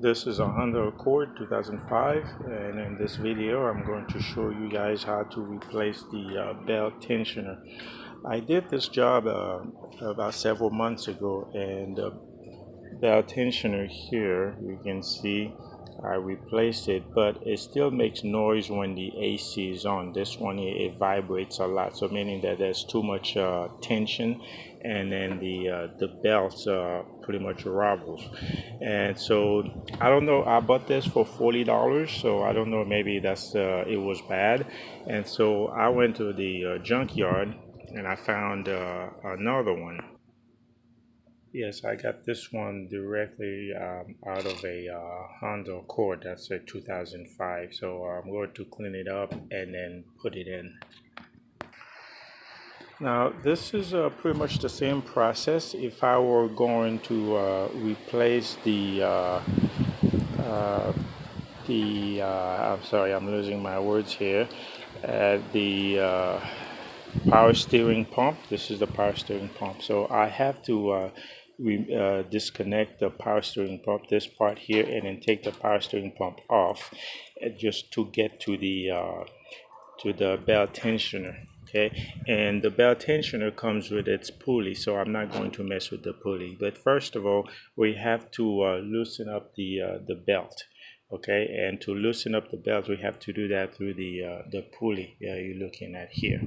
This is a Honda Accord 2005, and in this video I'm going to show you guys how to replace the belt tensioner. I did this job about several months ago, and the belt tensioner here, you can see I replaced it, but it still makes noise when the AC is on. This one, it vibrates a lot, so meaning that there's too much tension, and then the belt pretty much wobbles. And so I don't know, I bought this for $40, so I don't know, maybe that's it was bad. And so I went to the junkyard and I found another one. Yes, I got this one directly out of a Honda Accord. That's a 2005. So I'm going to clean it up and then put it in. Now this is pretty much the same process. If I were going to replace I'm sorry, I'm losing my words here. The power steering pump. This is the power steering pump. So I have to disconnect the power steering pump, this part here, and then take the power steering pump off, just to get to the belt tensioner. Okay, and the belt tensioner comes with its pulley, so I'm not going to mess with the pulley. But first of all, we have to loosen up the belt. Okay, and to loosen up the belt, we have to do that through the pulley you're looking at here.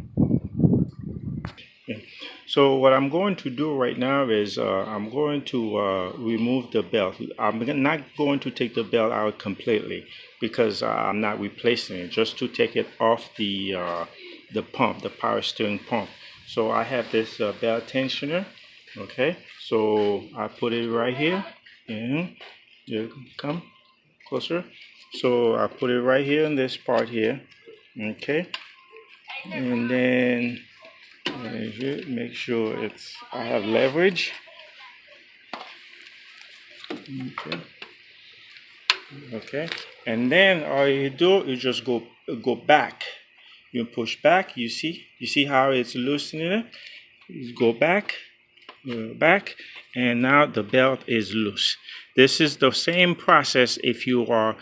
Okay. So what I'm going to do right now is I'm going to remove the belt. I'm not going to take the belt out completely because I'm not replacing it, just to take it off the pump, the power steering pump. So I have this belt tensioner. Okay, so I put it right here. And you come closer. So I put it right here in this part here. Okay, and then make sure I have leverage. Okay, and then all you do is just go back. You push back. You see how it's loosening it. You go back, and now the belt is loose. This is the same process if you are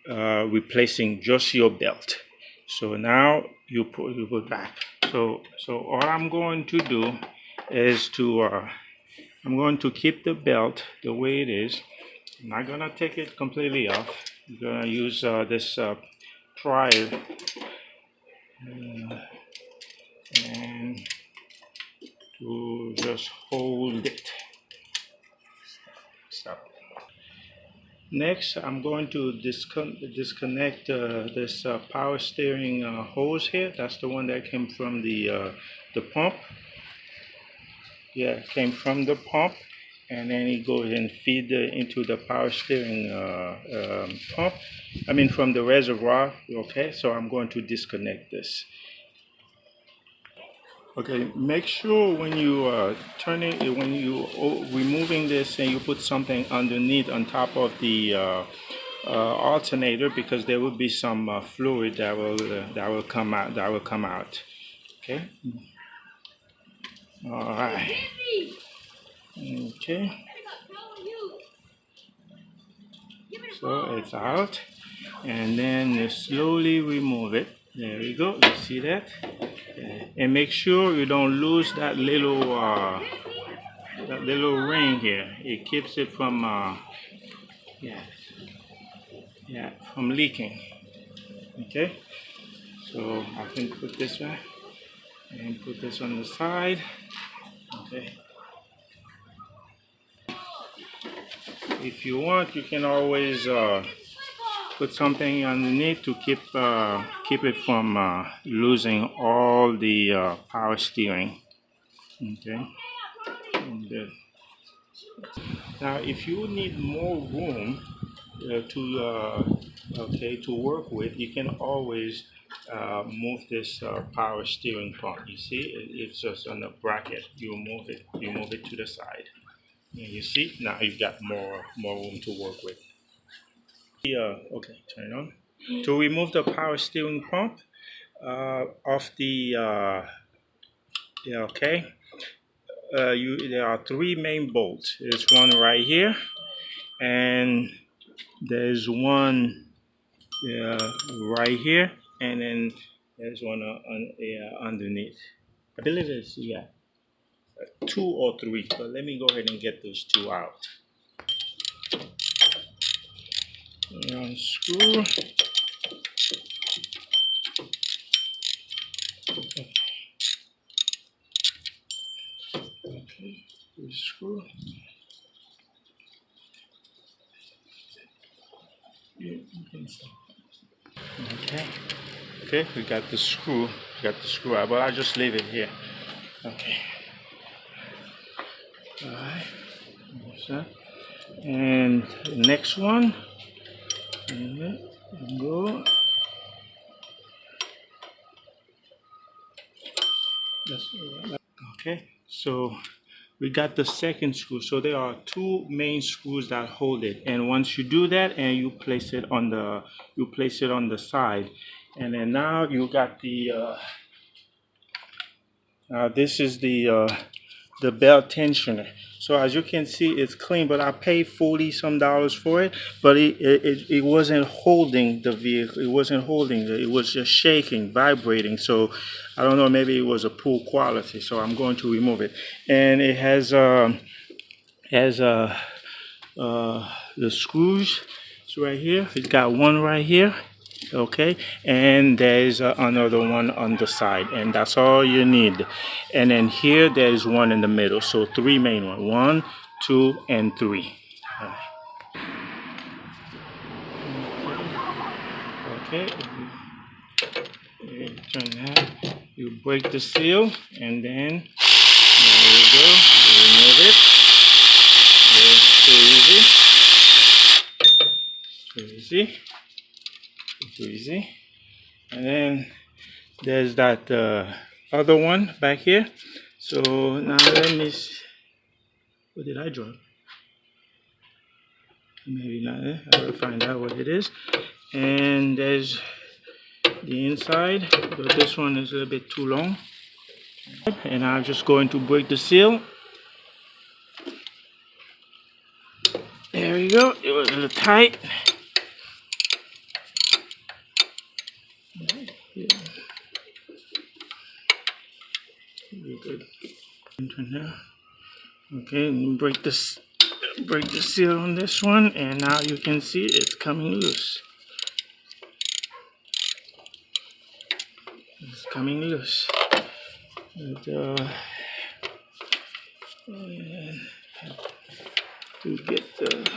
replacing just your belt. So now you put back. So all I'm going to do is I'm going to keep the belt the way it is. I'm not gonna take it completely off. I'm gonna use this plier and to just hold it. Stop. Next, I'm going to disconnect this power steering hose here. That's the one that came from the pump. Yeah, it came from the pump, and then it goes and feed into the power steering pump. I mean, from the reservoir. Okay, so I'm going to disconnect this. Okay, make sure when you when you removing this, and you put something underneath on top of the alternator, because there will be some fluid that will come out. Okay. All right. Okay. So it's out, and then you slowly remove it. There we go. You see that? And make sure you don't lose that little ring here. It keeps it from from leaking. Okay. So I can put this one and put this on the side. Okay. If you want, you can always put something underneath to keep it from losing all the power steering. Okay. Now, if you need more room to work with, you can always move this power steering pump. You see, it's just on the bracket. You move it to the side. And you see, now you've got more room to work with. Okay, turn it on. To remove the power steering pump off the okay, there are three main bolts. There's one right here, and there's one right here, and then there's one underneath. I believe it's, yeah, two or three, but let me go ahead and get those two out. Unscrew. Okay, screw. Okay. Okay, we got the screw. We got the screw out, but I'll just leave it here. Okay. Alright. And the next one. Go. Okay, so we got the second screw. So there are two main screws that hold it, and once you do that and you place it on the side, and then now you got the this is the belt tensioner. So as you can see, it's clean, but I paid $40 some for it, but it wasn't holding the vehicle. It wasn't holding it. It was just shaking, vibrating. So I don't know, maybe it was a poor quality. So I'm going to remove it. And it has the screws. It's right here. It's got one right here. Okay, and there's another one on the side, and that's all you need. And then here there's one in the middle, so three main ones: one, two, and three. Okay, you turn that, you break the seal, and then there you go, you remove it. It's too easy, too easy. And then there's that other one back here. So now let me see. What did I drop? Maybe not. I will find out what it is. And there's the inside, but this one is a little bit too long. And I'm just going to break the seal. There we go. It was a little tight. Yeah. Good. Okay, break the seal on this one, and now you can see it's coming loose. It's coming loose. And to get the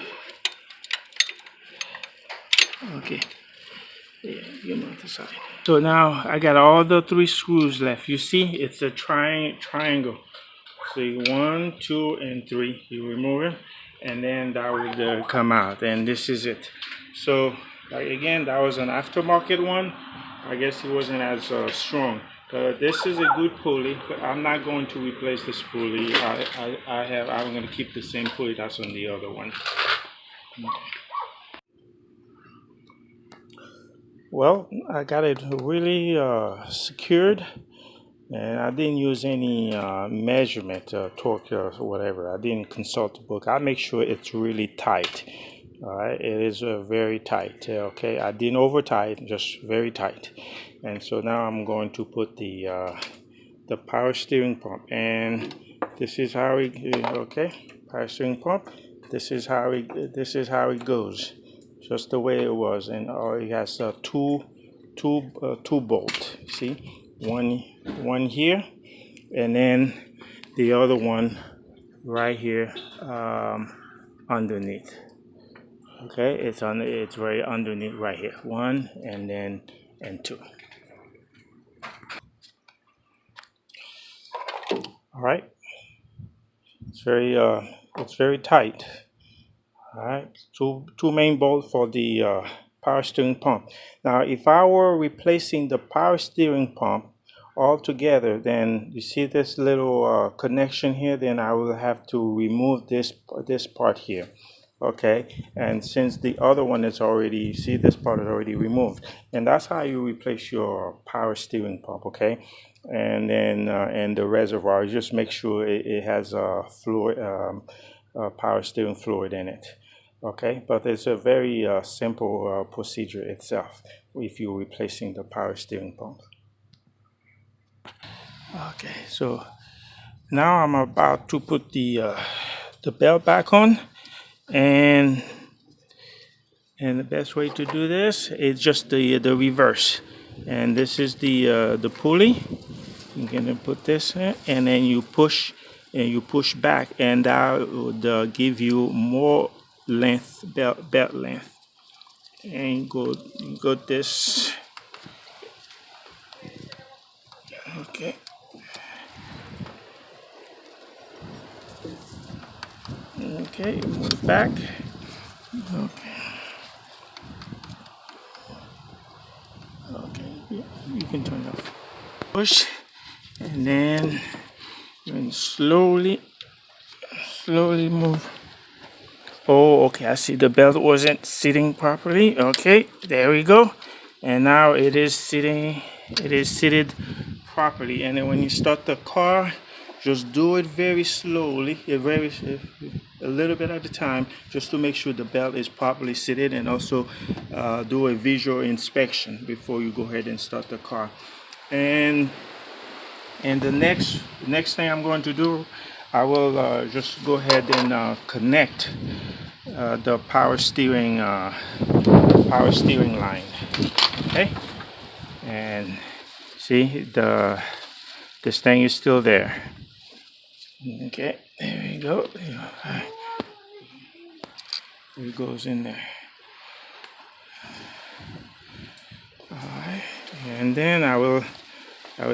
okay. Yeah, get them out the side. So now I got all the three screws left. You see, it's a triangle. See, 1, 2, and 3. You remove it, and then that would come out, and this is it. So again, that was an aftermarket one. I guess it wasn't as strong. This is a good pulley, but I'm not going to replace this pulley. I'm going to keep the same pulley that's on the other one. Well, I got it really secured, and I didn't use any measurement, torque or whatever. I didn't consult the book. I make sure it's really tight. All right, it is very tight. Okay, I didn't over tight, just very tight. And so now I'm going to put the power steering pump, and this is how it. Okay, power steering pump. This is how it goes, just the way it was, and it has two bolts. See, one here, and then the other one right here underneath. Okay, it's right underneath right here. One, and then two. All right, it's very tight. All right, two main bolts for the power steering pump. Now, if I were replacing the power steering pump altogether, then you see this little connection here, then I will have to remove this part here. Okay, and since the other one is already, you see this part is already removed, and that's how you replace your power steering pump. Okay, and then and the reservoir, just make sure it has fluid, power steering fluid in it. Okay, but it's a very simple procedure itself if you're replacing the power steering pump. Okay, so now I'm about to put the belt back on, and the best way to do this is just the reverse. And this is the pulley. You're gonna put this in, and then you push back, and that would give you more length, belt length. And you go this. Okay. Okay, move back. Okay. Okay. Yeah, you can turn it off. Push, and then slowly move. Oh, okay. I see the belt wasn't sitting properly. Okay, there we go. And now it is sitting. It is seated properly. And then when you start the car, just do it very slowly, a little bit at a time, just to make sure the belt is properly seated, and also do a visual inspection before you go ahead and start the car. And the next thing I'm going to do, I will just go ahead and connect the power steering line. Okay, and see this thing is still there. Okay, there we go. It goes in there. All right, and then I will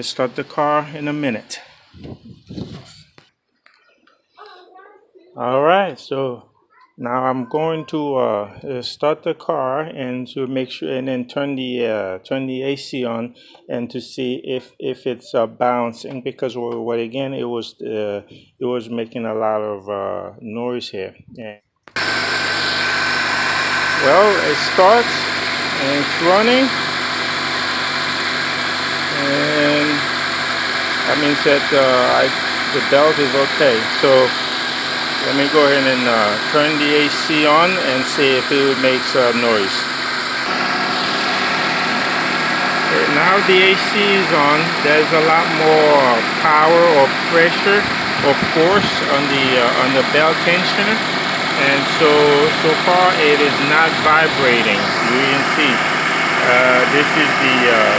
start the car in a minute. All right, so now I'm going to start the car and to make sure, and then turn the AC on, and to see if it's bouncing, because again it was making a lot of noise here. Yeah. Well, it starts and it's running, and that means that the belt is okay. So let me go ahead and turn the AC on and see if it makes noise. Okay, now the AC is on. There's a lot more power or pressure, of course, on the belt tensioner, and so far it is not vibrating. You can see this is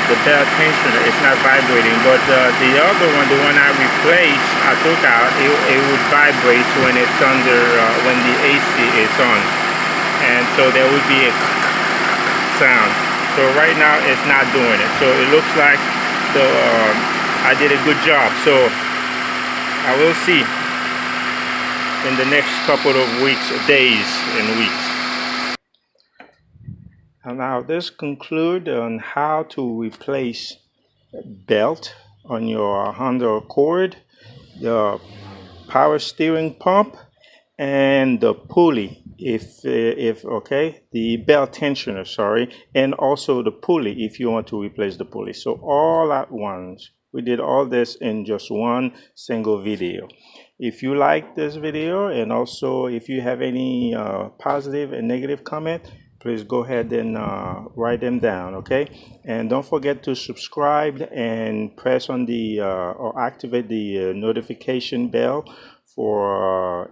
the belt tensioner. It's not vibrating, but the other one, the one I replaced, I took out, it would vibrate when it's under when the AC is on, and so there would be a sound. So right now it's not doing it. So it looks like I did a good job. So I will see in the next couple of days and weeks. And now this concludes on how to replace belt on your Honda Accord, the power steering pump, and the pulley, if okay, the belt tensioner, sorry, and also the pulley if you want to replace the pulley. So all at once, we did all this in just one single video. If you like this video, and also if you have any positive and negative comment, please go ahead and write them down, okay? And don't forget to subscribe and press on the or activate the notification bell for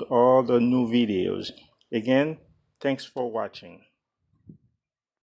all the new videos. Again, thanks for watching.